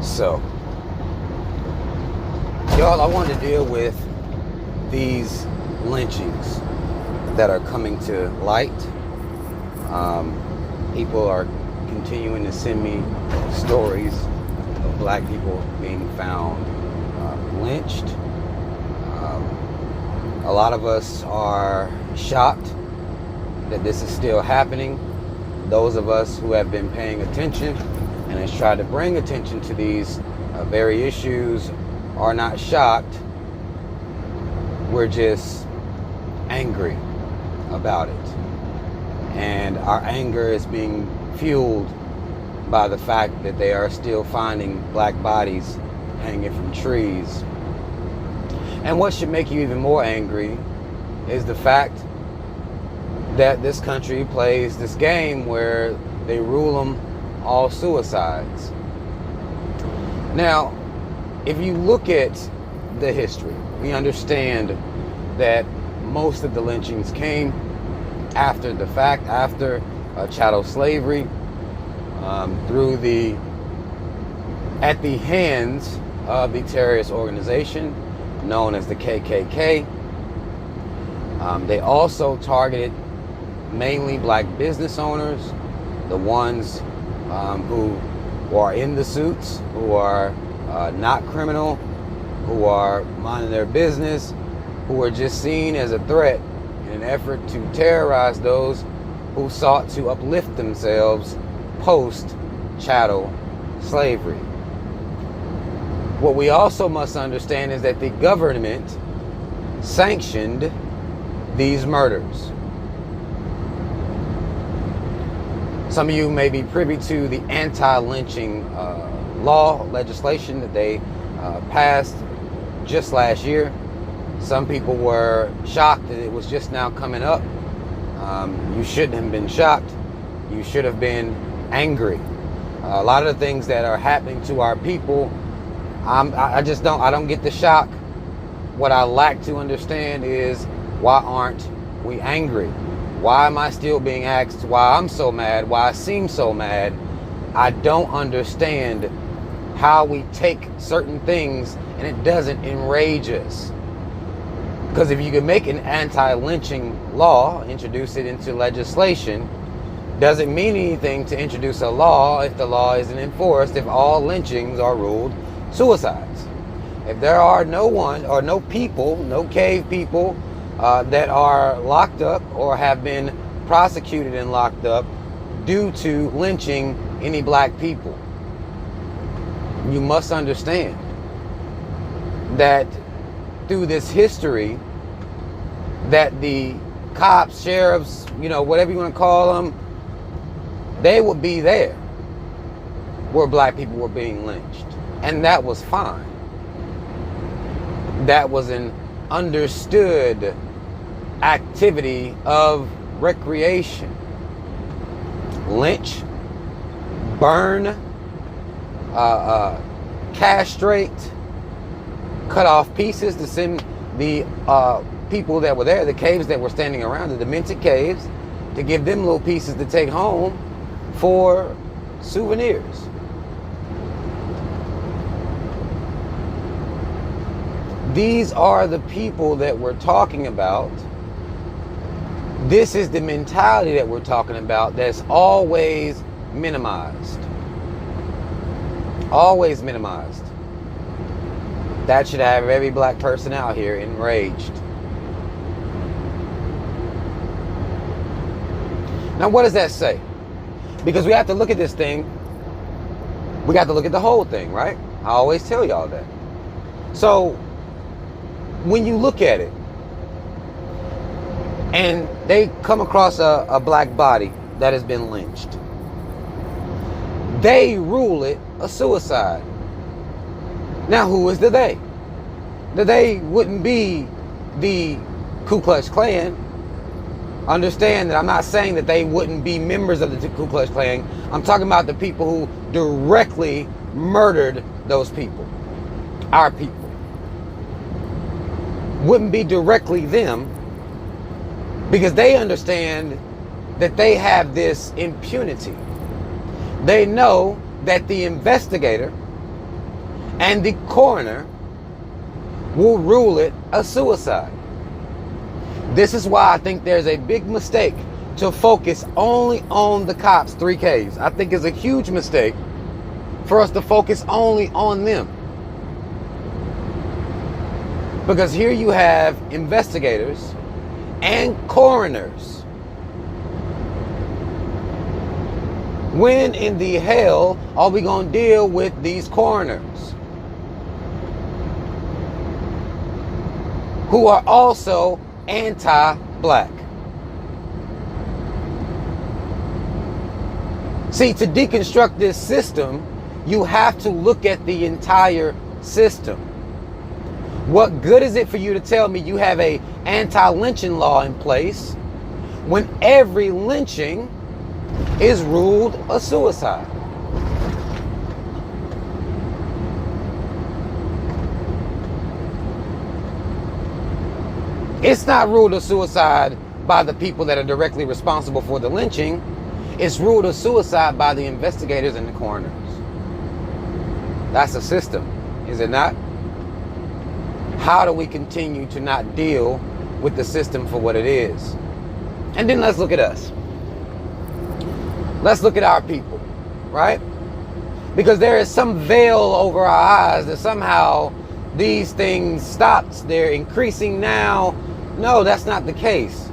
So, y'all, I want to deal with these lynchings that are coming to light. People are continuing to send me stories of black people being found lynched. A lot of us are shocked that this is still happening. Those of us who have been paying attention and has tried to bring attention to these very issues are not shocked. We're just angry about it. And our anger is being fueled by the fact that they are still finding black bodies hanging from trees. And what should make you even more angry is the fact that this country plays this game where they rule them all suicides. Now, if you look at the history, we understand that most of the lynchings came after the fact, after chattel slavery, at the hands of the terrorist organization known as the KKK. They also targeted mainly black business owners, the ones who are in the suits, who are not criminal, who are minding their business, who are just seen as a threat in an effort to terrorize those who sought to uplift themselves post-chattel slavery. What we also must understand is that the government sanctioned these murders. Some of you may be privy to the anti-lynching legislation that they passed just last year. Some people were shocked that it was just now coming up. You shouldn't have been shocked. You should have been angry. A lot of the things that are happening to our people, I don't get the shock. What I lack to understand is, why aren't we angry? Why am I still being asked why I'm so mad, why I seem so mad? I don't understand how we take certain things and it doesn't enrage us. Because if you can make an anti-lynching law, introduce it into legislation, doesn't mean anything to introduce a law if the law isn't enforced, if all lynchings are ruled suicides. If there are no people, no cave people that are locked up or have been prosecuted and locked up due to lynching any black people, you must understand that through this history that the cops, sheriffs, whatever you want to call them, they would be there where black people were being lynched. And that was fine. That was an understood activity of recreation. Lynch, burn, castrate, cut off pieces to send the people that were there, the caves that were standing around, the demented caves, to give them little pieces to take home for souvenirs. These are the people that we're talking about. This is the mentality that we're talking about that's always minimized. Always minimized. That should have every black person out here enraged. Now, what does that say? Because we have to look at this thing. We got to look at the whole thing, right? I always tell y'all that. So, when you look at it, and they come across a black body that has been lynched, they rule it a suicide. Now, who is the they? The they wouldn't be the Ku Klux Klan. Understand that I'm not saying that they wouldn't be members of the Ku Klux Klan. I'm talking about the people who directly murdered those people. Our people. Wouldn't be directly them, because they understand that they have this impunity. They know that the investigator and the coroner will rule it a suicide. This is why I think there's a big mistake to focus only on the cops, 3Ks. I think it's a huge mistake for us to focus only on them. Because here you have investigators and coroners. When in the hell are we going to deal with these coroners? Who are also anti-black. See, to deconstruct this system, you have to look at the entire system. What good is it for you to tell me you have a anti-lynching law in place when every lynching is ruled a suicide? It's not ruled a suicide by the people that are directly responsible for the lynching. It's ruled a suicide by the investigators and the coroners. That's a system, is it not? How do we continue to not deal with the system for what it is? And then let's look at us. Let's look at our people, right? Because there is some veil over our eyes that somehow these things stopped. They're increasing now. No, that's not the case.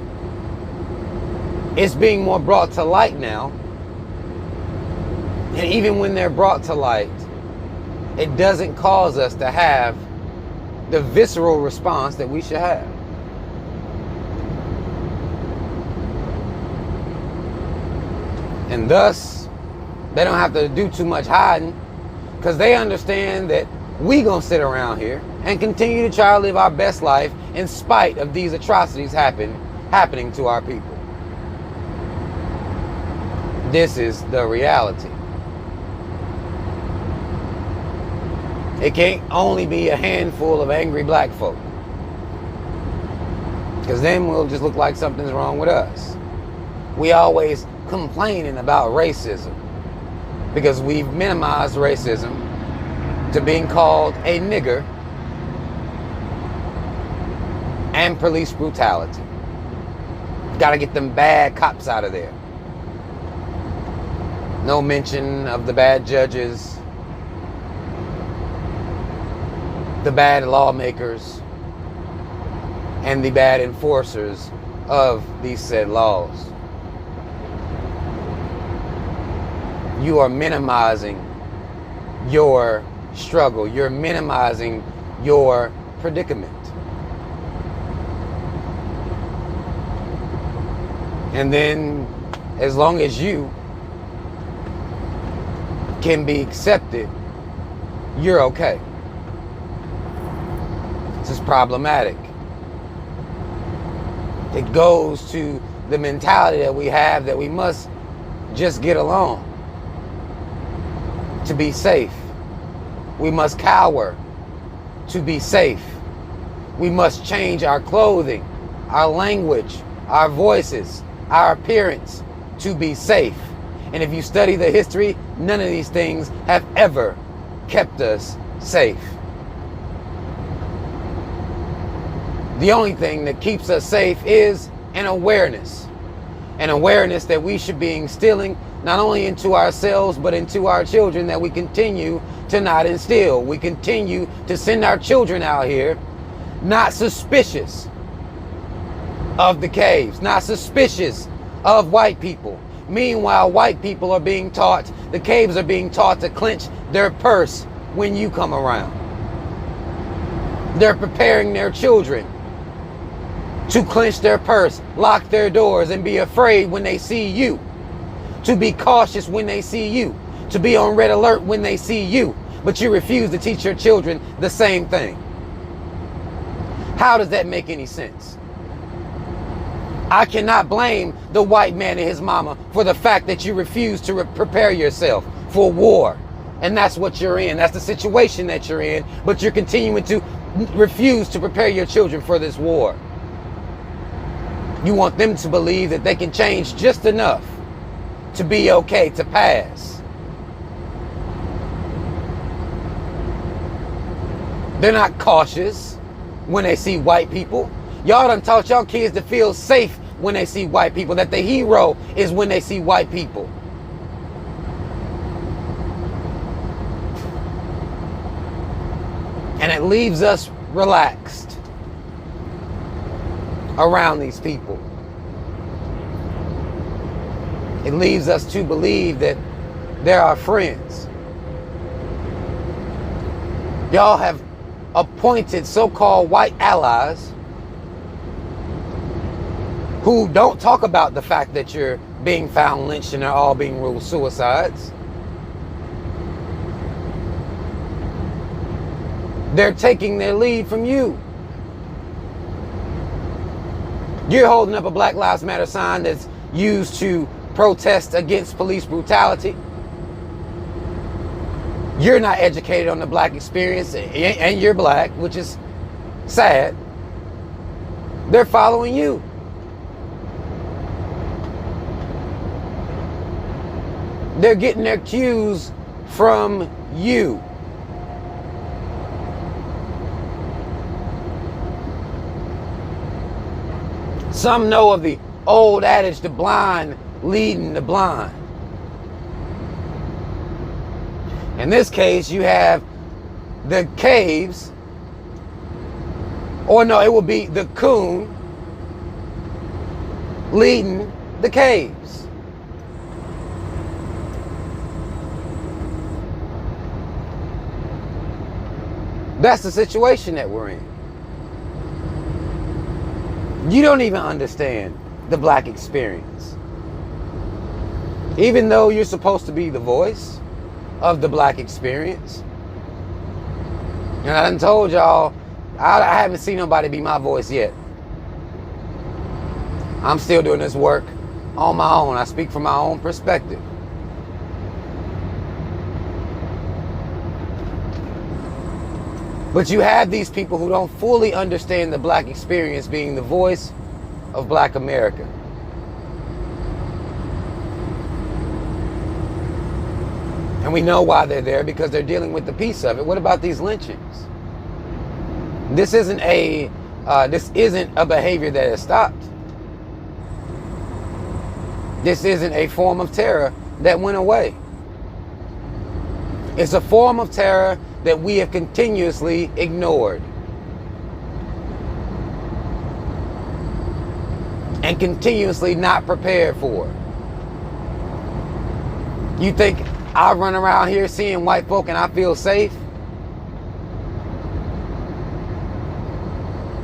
It's being more brought to light now. And even when they're brought to light, it doesn't cause us to have the visceral response that we should have. And thus, they don't have to do too much hiding because they understand that we gonna sit around here and continue to try to live our best life in spite of these atrocities happening to our people. This is the reality. It can't only be a handful of angry black folk, because then we'll just look like something's wrong with us. We always complaining about racism because we've minimized racism to being called a nigger and police brutality. Got to get them bad cops out of there. No mention of the bad judges, the bad lawmakers, and the bad enforcers of these said laws. You are minimizing your struggle. You're minimizing your predicament. And then, as long as you can be accepted, you're okay. This is problematic. It goes to the mentality that we have that we must just get along to be safe. We must cower to be safe. We must change our clothing, our language, our voices, our appearance to be safe. And if you study the history, none of these things have ever kept us safe. The only thing that keeps us safe is an awareness that we should be instilling not only into ourselves, but into our children, that we continue to not instill. We continue to send our children out here not suspicious of the caves, not suspicious of white people. Meanwhile, white people are being taught, the caves are being taught to clench their purse when you come around. They're preparing their children to clench their purse, lock their doors, and be afraid when they see you. To be cautious when they see you. To be on red alert when they see you. But you refuse to teach your children the same thing. How does that make any sense? I cannot blame the white man and his mama for the fact that you refuse to prepare yourself for war. And that's what you're in. That's the situation that you're in. But you're continuing to refuse to prepare your children for this war. You want them to believe that they can change just enough to be okay, to pass. They're not cautious when they see white people. Y'all done taught y'all kids to feel safe when they see white people, that the hero is when they see white people. And it leaves us relaxed around these people. It leaves us to believe that they're our friends. Y'all have appointed so-called white allies who don't talk about the fact that you're being found lynched and they're all being ruled suicides. They're taking their lead from you. You're holding up a Black Lives Matter sign that's used to protest against police brutality. You're not educated on the black experience, and you're black, which is sad. They're following you. They're getting their cues from you. Some know of the old adage, the blind leading the blind. In this case, you have the caves, or no, it will be the coon leading the caves. That's the situation that we're in. You don't even understand the black experience. Even though you're supposed to be the voice of the black experience. And I done told y'all, I haven't seen nobody be my voice yet. I'm still doing this work on my own. I speak from my own perspective. But you have these people who don't fully understand the black experience being the voice of Black America. And we know why they're there, because they're dealing with the piece of it. What about these lynchings? This isn't a behavior that has stopped. This isn't a form of terror that went away. It's a form of terror that we have continuously ignored and continuously not prepared for. You think I run around here seeing white folk and I feel safe?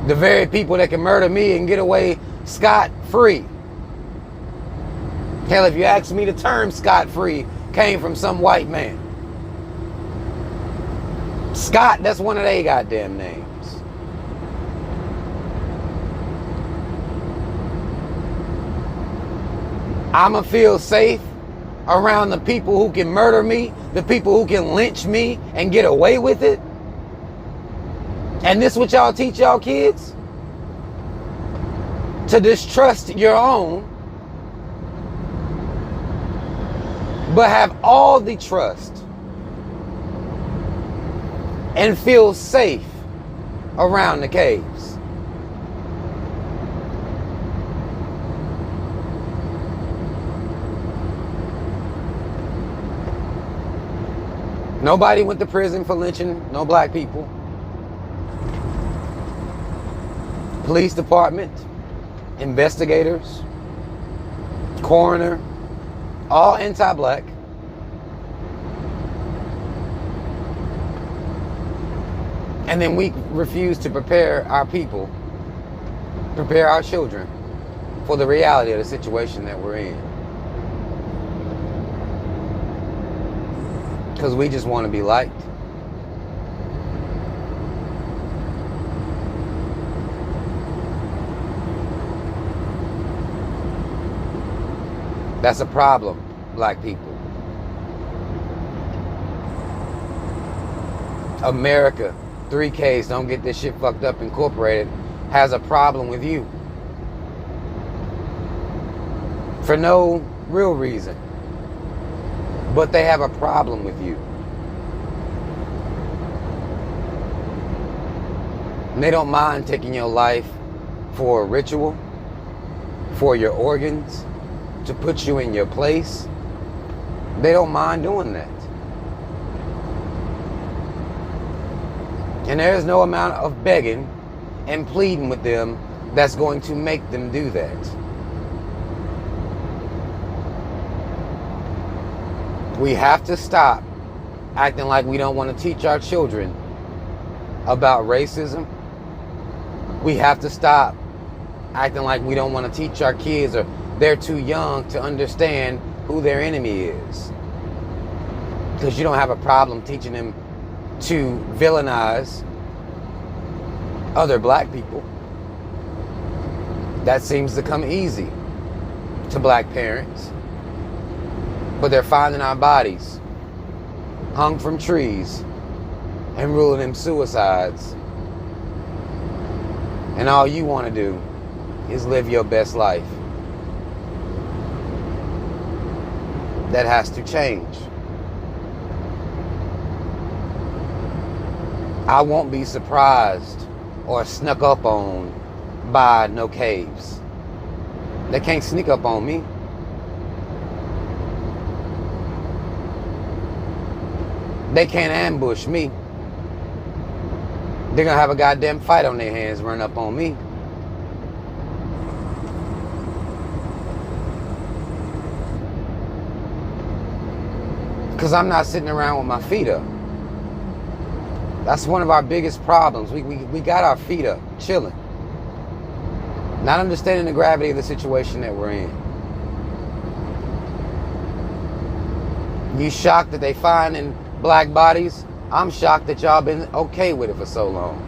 The very people that can murder me and get away scot-free. Hell, if you ask me, the term scot-free came from some white man. Scott, that's one of their goddamn names. I'ma feel safe around the people who can murder me, the people who can lynch me and get away with it? And this what y'all teach y'all kids? To distrust your own, but have all the trust and feel safe around the caves. Nobody went to prison for lynching no black people. Police department, investigators, coroner, all anti-black. And then we refuse to prepare our people, prepare our children for the reality of the situation that we're in. Because we just want to be liked. That's a problem, black people. America, 3Ks, don't get this shit fucked up, Incorporated, has a problem with you. For no real reason. But they have a problem with you. They don't mind taking your life for a ritual, for your organs, to put you in your place. They don't mind doing that. And there's no amount of begging and pleading with them that's going to make them do that. We have to stop acting like we don't want to teach our children about racism. We have to stop acting like we don't want to teach our kids, or they're too young to understand who their enemy is. Because you don't have a problem teaching them to villainize other black people. That seems to come easy to black parents. But they're finding our bodies hung from trees and ruling them suicides. And all you want to do is live your best life. That has to change. I won't be surprised or snuck up on by no caves. They can't sneak up on me. They can't ambush me. They're gonna have a goddamn fight on their hands run up on me. Because I'm not sitting around with my feet up. That's one of our biggest problems. We got our feet up, chilling. Not understanding the gravity of the situation that we're in. You shocked that they finding black bodies? I'm shocked that y'all been okay with it for so long.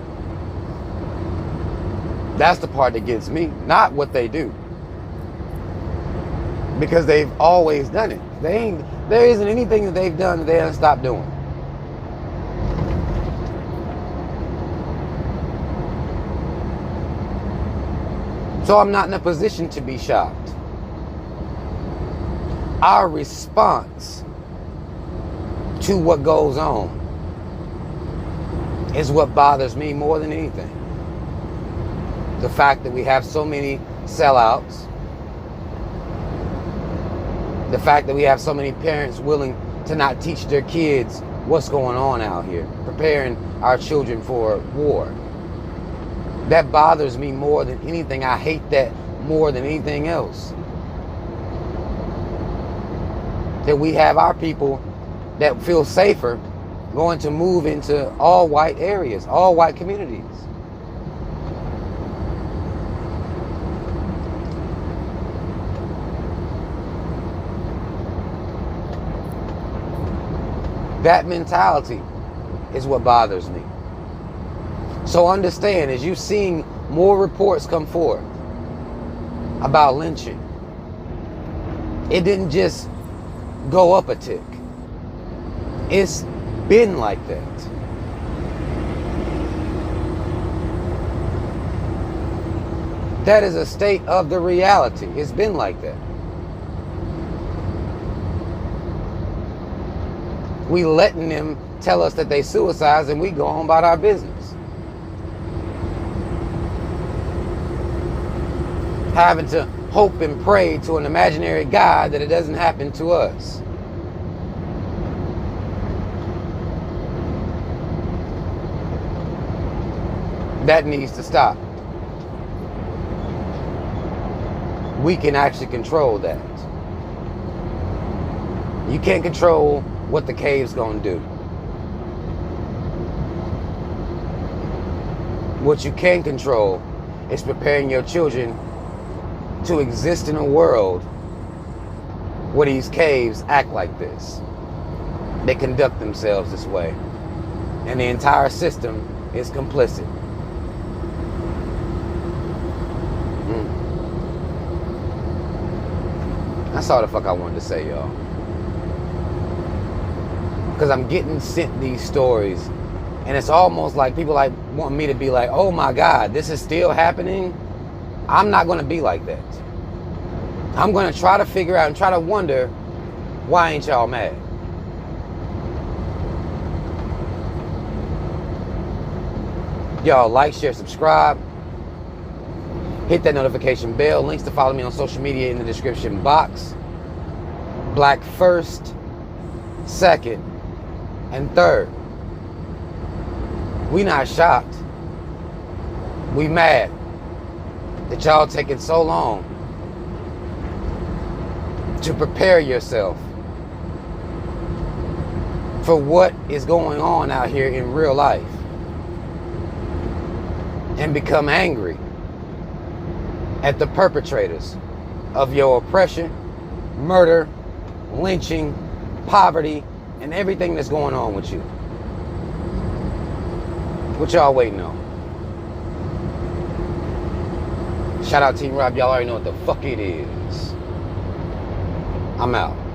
That's the part that gets me, not what they do. Because they've always done it. There isn't anything that they've done that they haven't stopped doing. So I'm not in a position to be shocked. Our response to what goes on is what bothers me more than anything. The fact that we have so many sellouts. The fact that we have so many parents willing to not teach their kids what's going on out here, preparing our children for war. That bothers me more than anything. I hate that more than anything else. That we have our people that feel safer going to move into all white areas, all white communities. That mentality is what bothers me. So understand, as you're seeing more reports come forth about lynching, it didn't just go up a tick. It's been like that. That is a state of the reality. It's been like that. We letting them tell us that they suicides and we go on about our business. Having to hope and pray to an imaginary God that it doesn't happen to us. That needs to stop. We can actually control that. You can't control what the cave's gonna do. What you can control is preparing your children to exist in a world where these caves act like this. They conduct themselves this way. And the entire system is complicit. That's all the fuck I wanted to say, y'all. Because I'm getting sent these stories, and it's almost like people like want me to be like, oh my God, this is still happening. I'm not going to be like that. I'm going to try to figure out and try to wonder, why ain't y'all mad? Y'all like, share, subscribe. Hit that notification bell. Links to follow me on social media in the description box. Black first, second, and third. We not shocked. We mad that y'all taking so long to prepare yourself for what is going on out here in real life and become angry at the perpetrators of your oppression, murder, lynching, poverty, and everything that's going on with you. What y'all waiting on? Shout out Team Rob. Y'all already know what the fuck it is. I'm out.